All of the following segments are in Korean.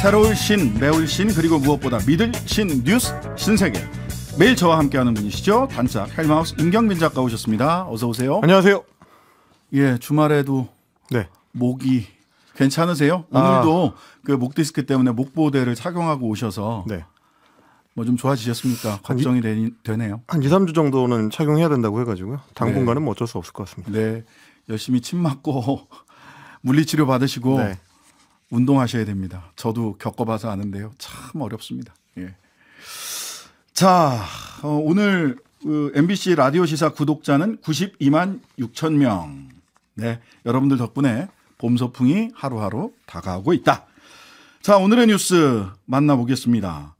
새로울 신, 배울 신, 그리고 무엇보다 믿을 신 뉴스 신세계. 매일 저와 함께하는 분이시죠. 단짝 헬마우스 임경빈 작가 오셨습니다. 어서 오세요. 안녕하세요. 예, 주말에도 네. 목이 괜찮으세요? 오늘도 그 목 디스크 때문에 목보호대를 착용하고 오셔서 네. 뭐 좀 좋아지셨습니까? 걱정이 되네요. 한 2, 3주 정도는 착용해야 된다고 해가지고요. 당분간은 뭐 어쩔 수 없을 것 같습니다. 네, 열심히 침 맞고 물리치료 받으시고 네. 운동하셔야 됩니다. 저도 겪어봐서 아는데요. 참 어렵습니다. 예. 자, 오늘 MBC 라디오 시사 구독자는 92만 6천 명. 네, 여러분들 덕분에 봄 소풍이 하루하루 다가오고 있다. 자, 오늘의 뉴스 만나보겠습니다.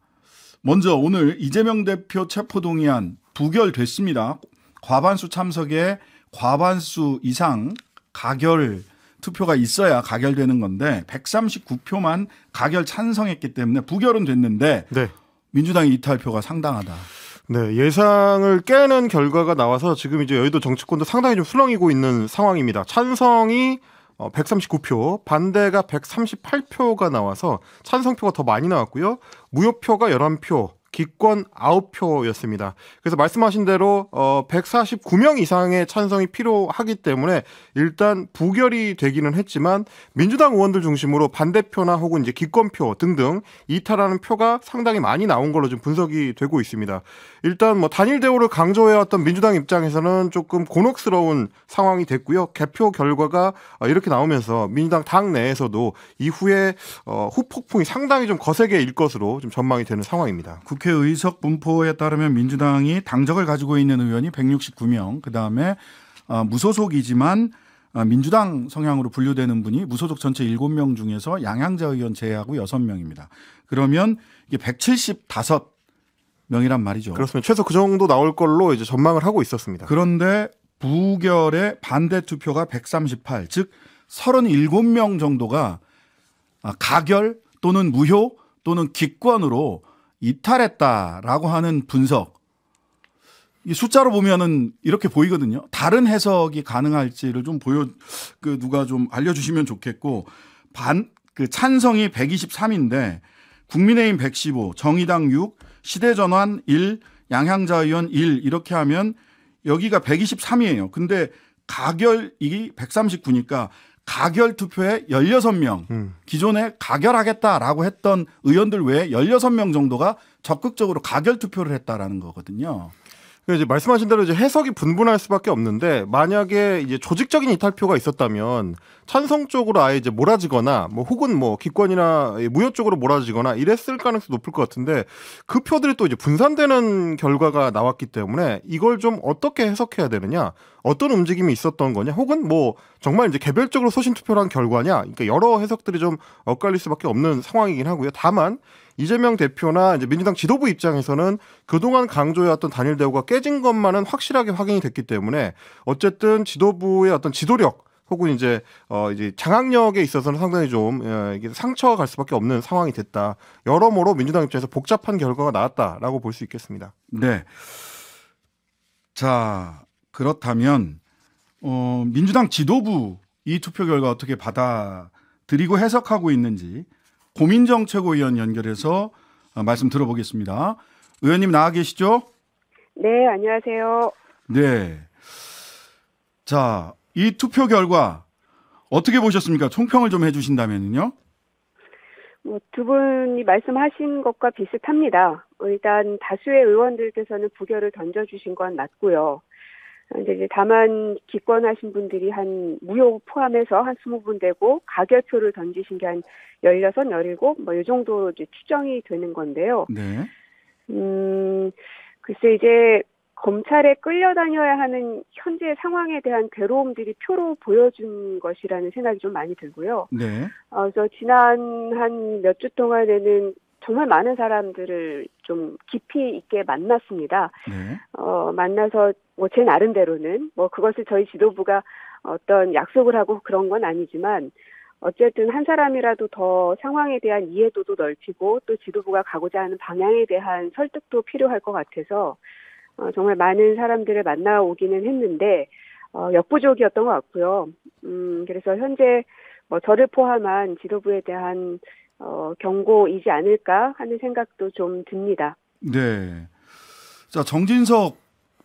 먼저 오늘 이재명 대표 체포동의안 부결됐습니다. 과반수 참석에 과반수 이상 가결 투표가 있어야 가결되는 건데 139표만 가결 찬성했기 때문에 부결은 됐는데 네. 민주당의 이탈표가 상당하다. 네, 예상을 깨는 결과가 나와서 지금 이제 여의도 정치권도 상당히 좀 술렁이고 있는 상황입니다. 찬성이 139표, 반대가 138표가 나와서 찬성표가 더 많이 나왔고요. 무효표가 11표, 기권 9표였습니다. 그래서 말씀하신 대로 149명 이상의 찬성이 필요하기 때문에 일단 부결이 되기는 했지만 민주당 의원들 중심으로 반대표나 혹은 이제 기권표 등등 이탈하는 표가 상당히 많이 나온 걸로 좀 분석이 되고 있습니다. 일단 뭐 단일 대우를 강조해왔던 민주당 입장에서는 조금 곤혹스러운 상황이 됐고요. 개표 결과가 이렇게 나오면서 민주당 당 내에서도 이후에 후폭풍이 상당히 좀 거세게 일 것으로 좀 전망이 되는 상황입니다. 국회 의석 분포에 따르면 민주당이 당적을 가지고 있는 의원이 169명, 그다음에 무소속이지만 민주당 성향으로 분류되는 분이 무소속 전체 7명 중에서 양양자 의원 제외하고 6명입니다. 그러면 이게 175명이란 말이죠. 그렇습니다. 최소 그 정도 나올 걸로 이제 전망을 하고 있었습니다. 그런데 부결의 반대 투표가 138, 즉 37명 정도가 가결 또는 무효 또는 기권으로 이탈했다라고 하는 분석. 이 숫자로 보면은 이렇게 보이거든요. 다른 해석이 가능할지를 좀 누가 좀 알려주시면 좋겠고, 찬성이 123인데 국민의힘 115, 정의당 6, 시대전환 1, 양향자 의원 1 이렇게 하면 여기가 123이에요. 근데 가결이 139니까 가결 투표에 16명, 기존에 가결하겠다라고 했던 의원들 외에 16명 정도가 적극적으로 가결 투표를 했다라는 거거든요. 이제 말씀하신 대로 이제 해석이 분분할 수밖에 없는데 만약에 이제 조직적인 이탈표가 있었다면 찬성 쪽으로 아예 이제 몰아지거나 뭐 혹은 뭐 기권이나 무효 쪽으로 몰아지거나 이랬을 가능성이 높을 것 같은데 그 표들이 또 이제 분산되는 결과가 나왔기 때문에 이걸 좀 어떻게 해석해야 되느냐, 어떤 움직임이 있었던 거냐, 혹은 뭐 정말 이제 개별적으로 소신 투표를 한 결과냐, 그러니까 여러 해석들이 좀 엇갈릴 수밖에 없는 상황이긴 하고요. 다만 이재명 대표나 이제 민주당 지도부 입장에서는 그동안 강조해왔던 단일 대우가 깨진 것만은 확실하게 확인이 됐기 때문에 어쨌든 지도부의 어떤 지도력 혹은 이제 장악력에 있어서는 상당히 좀 이게 상처가 갈 수밖에 없는 상황이 됐다. 여러모로 민주당 입장에서 복잡한 결과가 나왔다라고 볼 수 있겠습니다. 네. 자, 그렇다면 민주당 지도부 이 투표 결과 어떻게 받아들이고 해석하고 있는지 고민정 최고위원 연결해서 말씀 들어보겠습니다. 의원님 나와 계시죠? 네, 안녕하세요. 네. 자, 이 투표 결과 어떻게 보셨습니까? 총평을 좀 해주신다면요. 두 분이 말씀하신 것과 비슷합니다. 일단 다수의 의원들께서는 부결을 던져주신 건 맞고요. 이제 다만 기권하신 분들이 한 무효 포함해서 한 20분 되고 가결표를 던지신 게 한 16, 17, 뭐 이 정도 이제 추정이 되는 건데요. 네. 글쎄 이제 검찰에 끌려다녀야 하는 현재 상황에 대한 괴로움들이 표로 보여준 것이라는 생각이 좀 많이 들고요. 네. 그래서 지난 한 몇 주 동안에는 정말 많은 사람들을 좀 깊이 있게 만났습니다. 네. 만나서 뭐 제 나름대로는 뭐 그것을 저희 지도부가 어떤 약속을 하고 그런 건 아니지만 어쨌든 한 사람이라도 더 상황에 대한 이해도도 넓히고 또 지도부가 가고자 하는 방향에 대한 설득도 필요할 것 같아서 정말 많은 사람들을 만나오기는 했는데 역부족이었던 것 같고요. 그래서 현재 뭐 저를 포함한 지도부에 대한 경고이지 않을까 하는 생각도 좀 듭니다. 네. 자, 정진석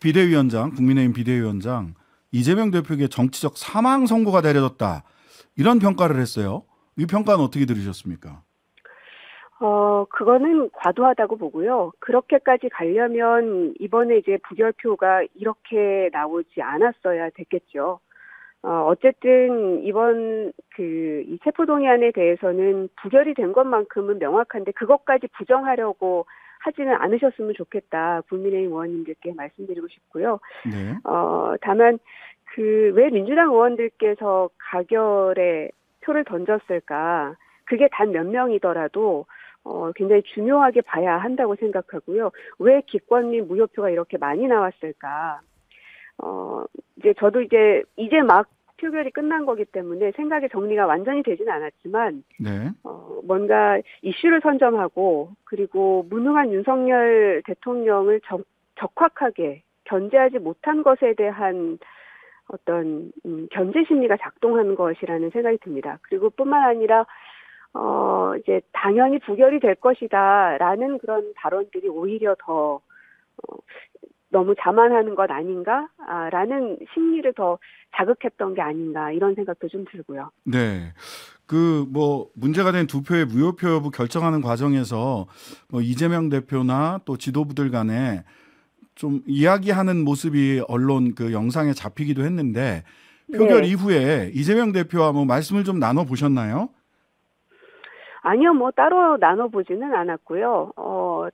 비대위원장, 국민의힘 비대위원장, 이재명 대표에게 정치적 사망 선고가 내려졌다. 이런 평가를 했어요. 이 평가는 어떻게 들으셨습니까? 그거는 과도하다고 보고요. 그렇게까지 가려면 이번에 이제 부결표가 이렇게 나오지 않았어야 됐겠죠. 어쨌든 이번 이 체포동의안에 대해서는 부결이 된 것만큼은 명확한데 그것까지 부정하려고 하지는 않으셨으면 좋겠다. 국민의힘 의원님들께 말씀드리고 싶고요. 네. 다만 왜 민주당 의원들께서 가결에 표를 던졌을까? 그게 단 몇 명이더라도 굉장히 중요하게 봐야 한다고 생각하고요. 왜 기권 및 무효표가 이렇게 많이 나왔을까? 이제 저도 이제 막 표결이 끝난 거기 때문에 생각의 정리가 완전히 되지는 않았지만, 네. 뭔가 이슈를 선점하고, 그리고 무능한 윤석열 대통령을 적확하게 견제하지 못한 것에 대한 어떤, 견제 심리가 작동한 것이라는 생각이 듭니다. 그리고 뿐만 아니라, 이제 당연히 부결이 될 것이다라는 그런 발언들이 오히려 더 너무 자만하는 것 아닌가라는 심리를 더 자극했던 게 아닌가 이런 생각도 좀 들고요. 네. 문제가 된 두 표의 무효표 여부 결정하는 과정에서 이재명 대표나 또 지도부들 간에 좀 이야기하는 모습이 언론 영상에 잡히기도 했는데 표결 네. 이후에 이재명 대표와 말씀을 좀 나눠 보셨나요? 아니요, 따로 나눠보지는 않았고요.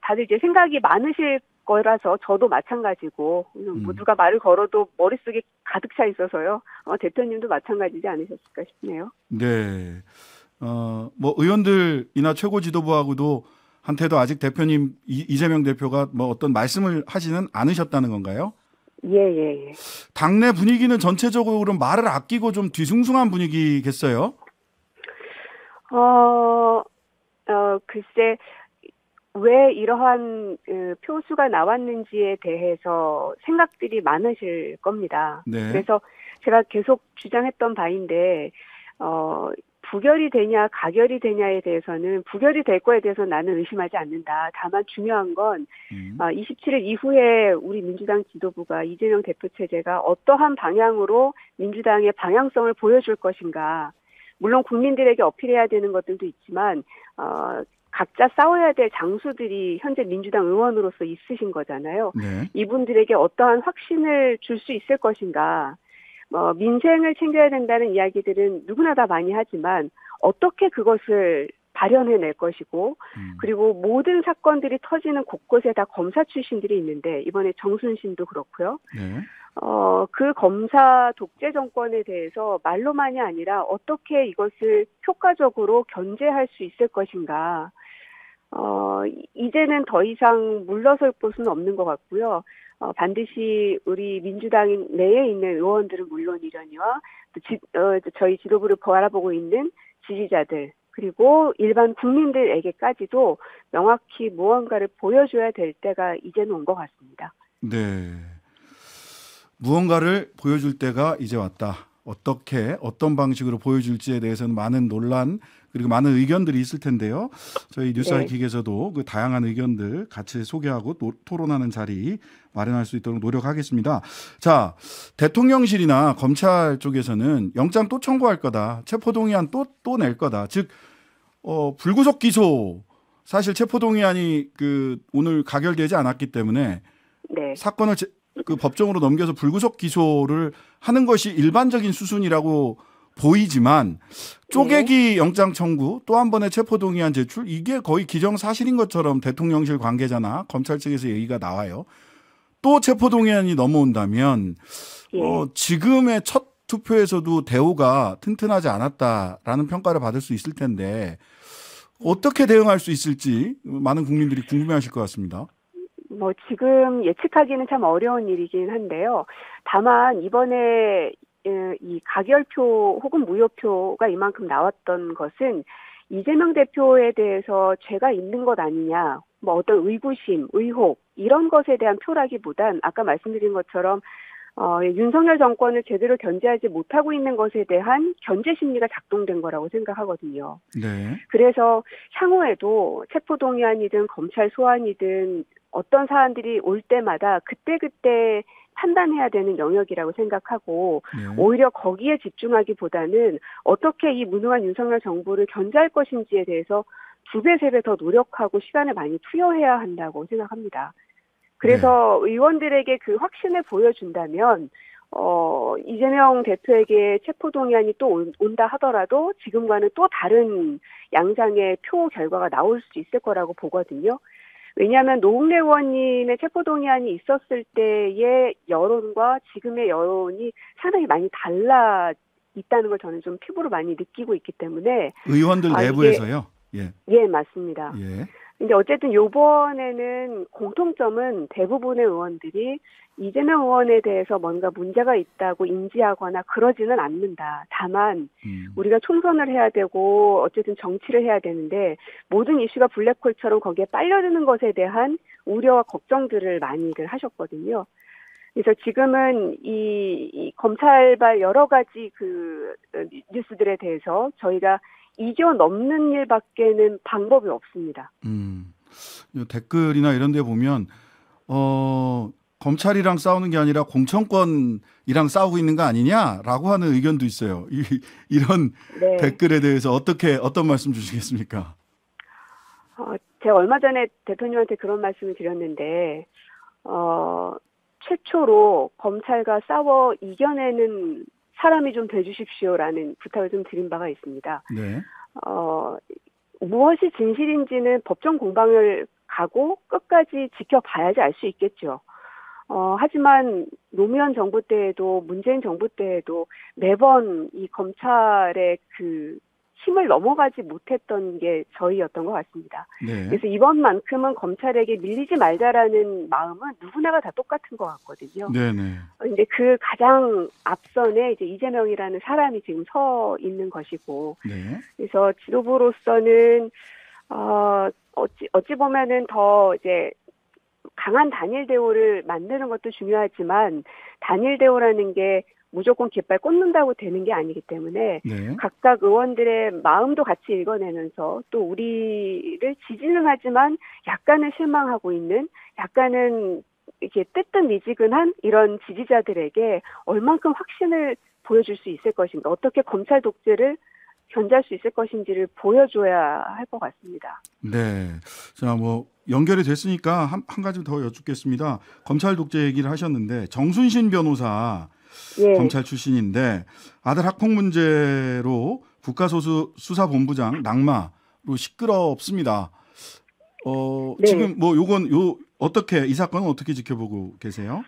다들 이제 생각이 많으실 거라서 저도 마찬가지고, 누가 말을 걸어도 머릿속에 가득 차 있어서요. 대표님도 마찬가지지 않으셨을까 싶네요. 네. 의원들이나 최고 지도부하고도 한테도 아직 대표님 이재명 대표가 어떤 말씀을 하지는 않으셨다는 건가요? 예. 당내 분위기는 전체적으로 말을 아끼고 좀 뒤숭숭한 분위기겠어요? 글쎄, 왜 이러한 표수가 나왔는지에 대해서 생각들이 많으실 겁니다. 네. 그래서 제가 계속 주장했던 바인데, 부결이 되냐, 가결이 되냐에 대해서는 부결이 될 거에 대해서 나는 의심하지 않는다. 다만 중요한 건 27일 이후에 우리 민주당 지도부가 이재명 대표 체제가 어떠한 방향으로 민주당의 방향성을 보여줄 것인가. 물론 국민들에게 어필해야 되는 것들도 있지만 각자 싸워야 될 장수들이 현재 민주당 의원으로서 있으신 거잖아요. 네. 이분들에게 어떠한 확신을 줄 수 있을 것인가. 민생을 챙겨야 된다는 이야기들은 누구나 다 많이 하지만 어떻게 그것을 발현해낼 것이고 그리고 모든 사건들이 터지는 곳곳에 다 검사 출신들이 있는데 이번에 정순신도 그렇고요. 네. 그 검사 독재 정권에 대해서 말로만이 아니라 어떻게 이것을 효과적으로 견제할 수 있을 것인가. 이제는 더 이상 물러설 곳은 없는 것 같고요. 반드시 우리 민주당 내에 있는 의원들은 물론이려니와 또 저희 지도부를 바라보고 있는 지지자들 그리고 일반 국민들에게까지도 명확히 무언가를 보여줘야 될 때가 이제는 온 것 같습니다. 네. 무언가를 보여줄 때가 이제 왔다. 어떤 방식으로 보여줄지에 대해서는 많은 논란 그리고 많은 의견들이 있을 텐데요. 저희 뉴스하이킥에서도 그 다양한 의견들 같이 소개하고 토론하는 자리 마련할 수 있도록 노력하겠습니다. 자, 대통령실이나 검찰 쪽에서는 영장 또 청구할 거다. 체포동의안 또 낼 거다. 즉 불구속 기소 사실 체포동의안이 오늘 가결되지 않았기 때문에 네. 사건을 법정으로 넘겨서 불구속 기소를 하는 것이 일반적인 수순이라고 보이지만 쪼개기 영장 청구 또 한 번의 체포동의안 제출 이게 거의 기정사실인 것처럼 대통령실 관계자나 검찰 측에서 얘기가 나와요. 또 체포동의안이 넘어온다면 지금의 첫 투표에서도 대우가 튼튼하지 않았다라는 평가를 받을 수 있을 텐데 어떻게 대응할 수 있을지 많은 국민들이 궁금해하실 것 같습니다. 지금 예측하기는 참 어려운 일이긴 한데요. 다만 이번에 이 가결표 혹은 무효표가 이만큼 나왔던 것은 이재명 대표에 대해서 죄가 있는 것 아니냐, 어떤 의구심, 의혹 이런 것에 대한 표라기보단 아까 말씀드린 것처럼 윤석열 정권을 제대로 견제하지 못하고 있는 것에 대한 견제 심리가 작동된 거라고 생각하거든요. 네. 그래서 향후에도 체포동의안이든 검찰 소환이든 어떤 사안들이 올 때마다 그때그때 판단해야 되는 영역이라고 생각하고 네. 오히려 거기에 집중하기보다는 어떻게 이 무능한 윤석열 정부를 견제할 것인지에 대해서 2배, 3배 더 노력하고 시간을 많이 투여해야 한다고 생각합니다. 그래서 의원들에게 그 확신을 보여준다면 이재명 대표에게 체포동의안이 또 온다 하더라도 지금과는 또 다른 양상의 표 결과가 나올 수 있을 거라고 보거든요. 왜냐하면 노웅래 의원님의 체포동의안이 있었을 때의 여론과 지금의 여론이 상당히 많이 달라 있다는 걸 저는 좀 피부로 많이 느끼고 있기 때문에 의원들 내부에서요. 예, 맞습니다. 예. 근데 어쨌든 요번에는 공통점은 대부분의 의원들이 이재명 의원에 대해서 뭔가 문제가 있다고 인지하거나 그러지는 않는다. 다만 우리가 총선을 해야 되고 어쨌든 정치를 해야 되는데 모든 이슈가 블랙홀처럼 거기에 빨려드는 것에 대한 우려와 걱정들을 많이들 하셨거든요. 그래서 지금은 이 검찰발 여러 가지 그 뉴스들에 대해서 저희가 이겨 넘는 일밖에는 방법이 없습니다. 댓글이나 이런 데 보면 검찰이랑 싸우는 게 아니라 공천권이랑 싸우고 있는 거 아니냐라고 하는 의견도 있어요. 이런 네. 댓글에 대해서 어떤 말씀 주시겠습니까? 제가 얼마 전에 대표님한테 그런 말씀을 드렸는데 최초로 검찰과 싸워 이겨내는 사람이 좀 돼주십시오라는 부탁을 좀 드린 바가 있습니다. 네. 무엇이 진실인지는 법정 공방을 가고 끝까지 지켜봐야지 알 수 있겠죠. 하지만 노무현 정부 때에도 문재인 정부 때에도 매번 이 검찰의 그 힘을 넘어가지 못했던 게 저희였던 것 같습니다. 네. 그래서 이번만큼은 검찰에게 밀리지 말자라는 마음은 누구나가 다 똑같은 것 같거든요. 네네. 근데 그 가장 앞선에 이제 이재명이라는 사람이 지금 서 있는 것이고, 네. 그래서 지도부로서는 어찌 보면은 더 이제 강한 단일 대우를 만드는 것도 중요하지만 단일 대우라는 게 무조건 깃발 꽂는다고 되는 게 아니기 때문에 네. 각각 의원들의 마음도 같이 읽어내면서 또 우리를 지지는 하지만 약간은 실망하고 있는 약간은 이렇게 뜨뜻미지근한 이런 지지자들에게 얼만큼 확신을 보여줄 수 있을 것인가, 어떻게 검찰 독재를 견제할 수 있을 것인지를 보여줘야 할 것 같습니다. 네. 자, 연결이 됐으니까 한 가지 더 여쭙겠습니다. 검찰 독재 얘기를 하셨는데 정순신 변호사 예. 검찰 출신인데 아들 학폭 문제로 국가수사본부장 낙마로 시끄럽습니다. 네. 지금 어떻게 이 사건은 어떻게 지켜보고 계세요?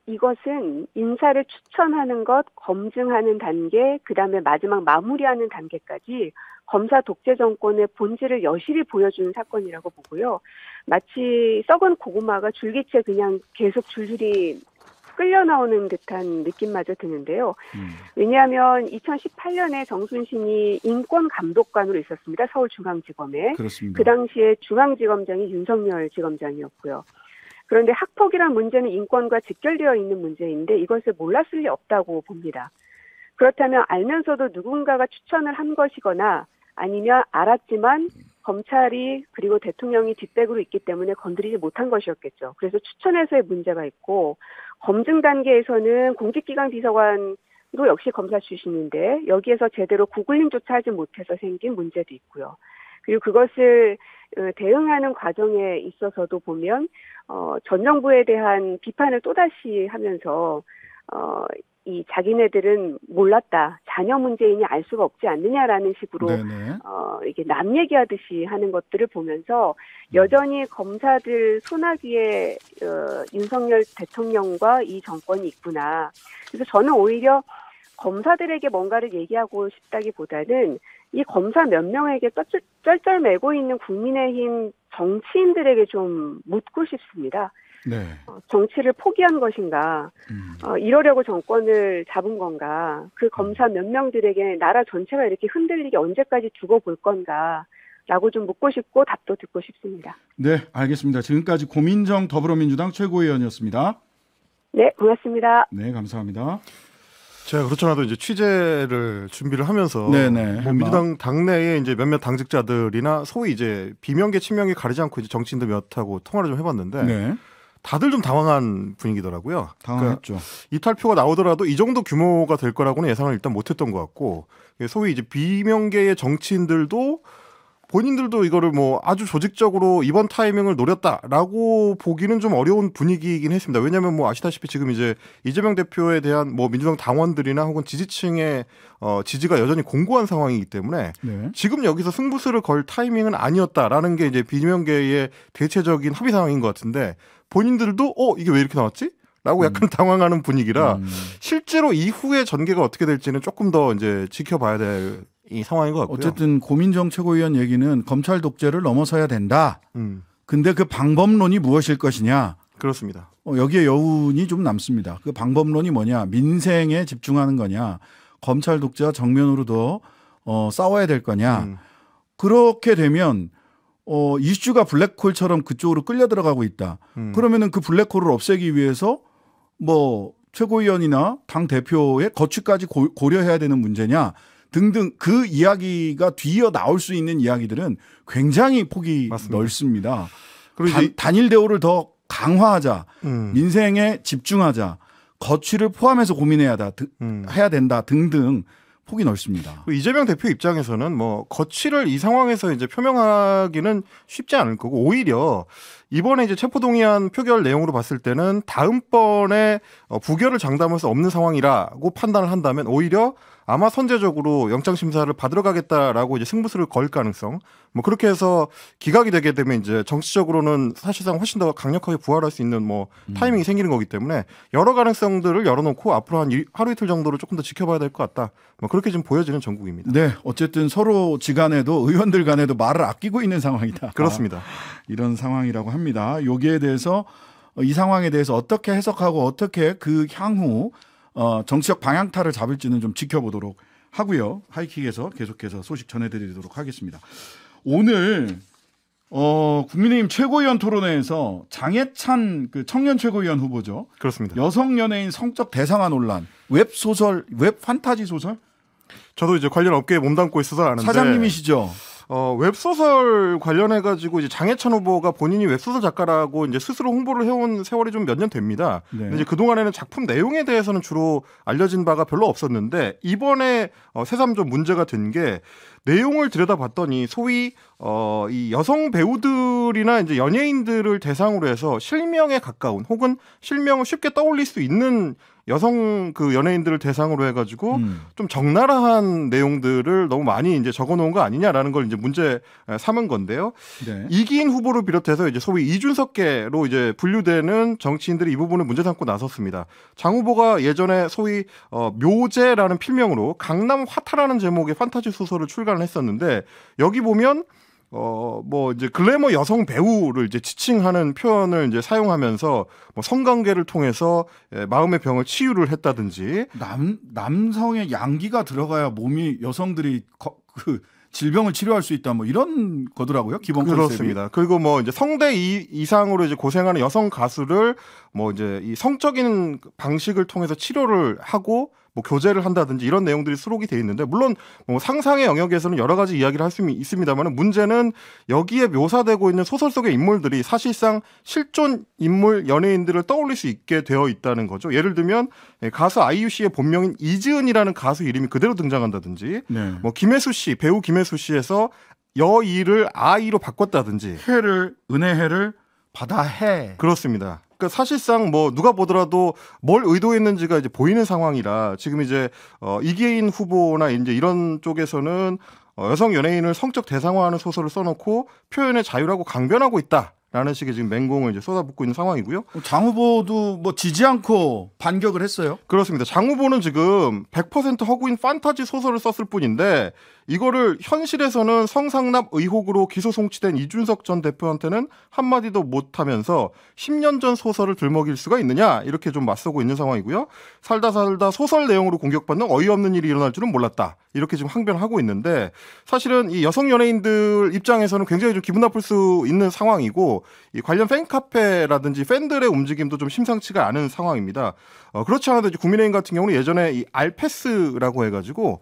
이것은 인사를 추천하는 것, 검증하는 단계, 그다음에 마지막 마무리하는 단계까지 검사 독재 정권의 본질을 여실히 보여주는 사건이라고 보고요. 마치 썩은 고구마가 줄기채 그냥 계속 줄줄이 끌려 나오는 듯한 느낌마저 드는데요. 왜냐하면 2018년에 정순신이 인권감독관으로 있었습니다. 서울중앙지검에. 그렇습니다. 그 당시에 중앙지검장이 윤석열 지검장이었고요. 그런데 학폭이란 문제는 인권과 직결되어 있는 문제인데 이것을 몰랐을 리 없다고 봅니다. 그렇다면 알면서도 누군가가 추천을 한 것이거나 아니면 알았지만 검찰이 그리고 대통령이 뒷백으로 있기 때문에 건드리지 못한 것이었겠죠. 그래서 추천에서의 문제가 있고 검증 단계에서는 공직기강 비서관도 역시 검사 출신인데 여기에서 제대로 구글링조차 하지 못해서 생긴 문제도 있고요. 그리고 그것을 대응하는 과정에 있어서도 보면 전 정부에 대한 비판을 또다시 하면서 이 자기네들은 몰랐다, 자녀 문제이니 알 수가 없지 않느냐라는 식으로 이게 남 얘기하듯이 하는 것들을 보면서 여전히 검사들 손아귀에 윤석열 대통령과 이 정권이 있구나. 그래서 저는 오히려 검사들에게 뭔가를 얘기하고 싶다기보다는 이 검사 몇 명에게 쩔쩔매고 있는 국민의힘 정치인들에게 좀 묻고 싶습니다. 네. 정치를 포기한 것인가, 이러려고 정권을 잡은 건가, 그 검사 몇 명들에게 나라 전체가 이렇게 흔들리게 언제까지 두고 볼 건가 라고 좀 묻고 싶고 답도 듣고 싶습니다. 네, 알겠습니다. 지금까지 고민정 더불어민주당 최고위원이었습니다. 네, 고맙습니다. 네, 감사합니다. 제가 그렇잖아도 이제 취재를 준비를 하면서 네네. 뭐 민주당 당내에 이제 몇몇 당직자들이나 소위 이제 비명계 친명계 가리지 않고 이제 정치인들 몇하고 통화를 좀 해봤는데 네, 다들 좀 당황한 분위기더라고요. 당황했죠. 이탈표가 나오더라도 이 정도 규모가 될 거라고는 예상을 일단 못했던 것 같고, 소위 이제 비명계의 정치인들도 본인들도 이거를 뭐 아주 조직적으로 이번 타이밍을 노렸다라고 보기는 좀 어려운 분위기이긴 했습니다. 왜냐하면 뭐 아시다시피 지금 이제 이재명 대표에 대한 뭐 민주당 당원들이나 혹은 지지층의 지지가 여전히 공고한 상황이기 때문에 네. 지금 여기서 승부수를 걸 타이밍은 아니었다라는 게 이제 비명계의 대체적인 합의 상황인 것 같은데, 본인들도 이게 왜 이렇게 나왔지? 라고 약간 당황하는 분위기라 실제로 이후의 전개가 어떻게 될지는 조금 더 이제 지켜봐야 될 이 상황인 것 같고요. 어쨌든 고민정 최고위원 얘기는 검찰 독재를 넘어서야 된다. 근데 그 방법론이 무엇일 것이냐. 그렇습니다. 여기에 여운이 좀 남습니다. 그 방법론이 뭐냐. 민생에 집중하는 거냐. 검찰 독재와 정면으로 더 싸워야 될 거냐. 그렇게 되면 이슈가 블랙홀처럼 그쪽으로 끌려 들어가고 있다. 그러면은 그 블랙홀을 없애기 위해서 뭐 최고위원이나 당 대표의 거취까지 고려해야 되는 문제냐 등등 그 이야기가 뒤이어 나올 수 있는 이야기들은 굉장히 폭이 맞습니다. 넓습니다. 그리고 단일 대우를 더 강화하자, 민생에 집중하자, 거취를 포함해서 고민해야 해야 된다 등등 폭이 넓습니다. 이재명 대표 입장에서는 뭐 거취를 이 상황에서 이제 표명하기는 쉽지 않을 거고, 오히려 이번에 이제 체포동의안 표결 내용으로 봤을 때는 다음번에 부결을 장담할 수 없는 상황이라고 판단을 한다면 오히려 아마 선제적으로 영장심사를 받으러 가겠다라고 이제 승부수를 걸 가능성, 뭐 그렇게 해서 기각이 되게 되면 이제 정치적으로는 사실상 훨씬 더 강력하게 부활할 수 있는 뭐 타이밍이 생기는 거기 때문에 여러 가능성들을 열어놓고 앞으로 한 하루 이틀 정도를 조금 더 지켜봐야 될 것 같다. 뭐 그렇게 지금 보여지는 전국입니다. 네, 어쨌든 서로 지간에도 의원들 간에도 말을 아끼고 있는 상황이다. 그렇습니다. 이런 상황이라고 합니다. 여기에 대해서 이 상황에 대해서 어떻게 해석하고 어떻게 그 향후 정치적 방향타를 잡을지는 좀 지켜보도록 하고요. 하이킥에서 계속해서 소식 전해드리도록 하겠습니다. 오늘 국민의힘 최고위원 토론회에서 장해찬 그 청년 최고위원 후보죠. 그렇습니다. 여성 연예인 성적 대상화 논란, 웹소설, 웹 판타지 소설? 저도 이제 관련 업계에 몸담고 있어서 아는데 사장님이시죠? 웹소설 관련해가지고 이제 장해찬 후보가 본인이 웹소설 작가라고 이제 스스로 홍보를 해온 세월이 좀 몇 년 됩니다. 네. 근데 이제 그동안에는 작품 내용에 대해서는 주로 알려진 바가 별로 없었는데, 이번에 새삼 좀 문제가 된 게 내용을 들여다봤더니 소위 이 여성 배우들이나 이제 연예인들을 대상으로 해서 실명에 가까운 혹은 실명을 쉽게 떠올릴 수 있는 여성 그 연예인들을 대상으로 해가지고 좀 적나라한 내용들을 너무 많이 이제 적어놓은 거 아니냐라는 걸 이제 문제 삼은 건데요. 네. 이기인 후보를 비롯해서 이제 소위 이준석계로 이제 분류되는 정치인들이 이 부분을 문제 삼고 나섰습니다. 장 후보가 예전에 소위 묘제라는 필명으로 강남 화타라는 제목의 판타지 소설을 출간을 했었는데, 여기 보면 뭐 이제 글래머 여성 배우를 이제 지칭하는 표현을 이제 사용하면서 뭐 성관계를 통해서 마음의 병을 치유를 했다든지, 남성의 양기가 들어가야 몸이 여성들이 그 질병을 치료할 수 있다 뭐 이런 거더라고요. 기본 컨셉이. 그렇습니다. 그리고 뭐 이제 성대 이상으로 이제 고생하는 여성 가수를 뭐 이제 이 성적인 방식을 통해서 치료를 하고 뭐 교제를 한다든지 이런 내용들이 수록이 돼 있는데, 물론 뭐 상상의 영역에서는 여러 가지 이야기를 할 수 있습니다만, 문제는 여기에 묘사되고 있는 소설 속의 인물들이 사실상 실존 인물 연예인들을 떠올릴 수 있게 되어 있다는 거죠. 예를 들면 가수 아이유 씨의 본명인 이지은이라는 가수 이름이 그대로 등장한다든지, 네. 뭐 김혜수 씨, 배우 김혜수 씨에서 여이를 아이로 바꿨다든지, 은혜해를 바다해. 그렇습니다. 그러니까 사실상 뭐 누가 보더라도 뭘 의도했는지가 이제 보이는 상황이라, 지금 이제 이계인 후보나 이제 이런 쪽에서는 여성 연예인을 성적 대상화하는 소설을 써놓고 표현의 자유라고 강변하고 있다라는 식의 지금 맹공을 이제 쏟아붓고 있는 상황이고요. 장 후보도 뭐 지지 않고 반격을 했어요. 그렇습니다. 장 후보는 지금 100% 허구인 판타지 소설을 썼을 뿐인데, 이거를 현실에서는 성상납 의혹으로 기소 송치된 이준석 전 대표한테는 한마디도 못하면서 10년 전 소설을 들먹일 수가 있느냐, 이렇게 좀 맞서고 있는 상황이고요. 살다 소설 내용으로 공격받는 어이없는 일이 일어날 줄은 몰랐다, 이렇게 지금 항변하고 있는데, 사실은 이 여성 연예인들 입장에서는 굉장히 좀 기분 나쁠 수 있는 상황이고, 이 관련 팬카페라든지 팬들의 움직임도 좀 심상치가 않은 상황입니다. 그렇지 않아도 이제 국민의힘 같은 경우는 예전에 이 알패스라고 해가지고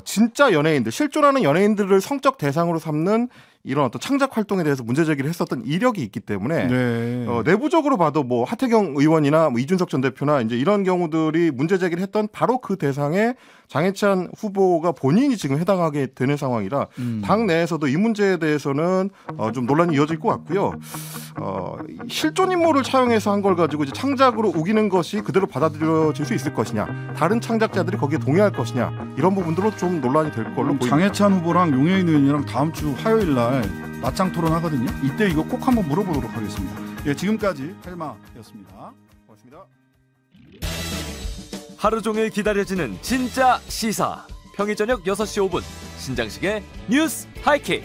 진짜 연예인들, 실존하는 연예인들을 성적 대상으로 삼는 이런 어떤 창작 활동에 대해서 문제 제기를 했었던 이력이 있기 때문에 네. 내부적으로 봐도 뭐 하태경 의원이나 뭐 이준석 전 대표나 이제 이런 경우들이 문제 제기를 했던 바로 그 대상에 장해찬 후보가 본인이 지금 해당하게 되는 상황이라 당 내에서도 이 문제에 대해서는 좀 논란이 이어질 것 같고요. 실존 인물을 차용해서 한 걸 가지고 이제 창작으로 우기는 것이 그대로 받아들여질 수 있을 것이냐, 다른 창작자들이 거기에 동의할 것이냐, 이런 부분들로 좀 논란이 될 걸로 보입니다. 장해찬 후보랑 용해인 의원이랑 다음 주 화요일 날 맞짱 토론하거든요. 이때 이거 꼭 한번 물어보도록 하겠습니다. 예, 지금까지 헬마였습니다. 고맙습니다. 하루 종일 기다려지는 진짜 시사. 평일 저녁 6시 5분 신장식의 뉴스 하이킥.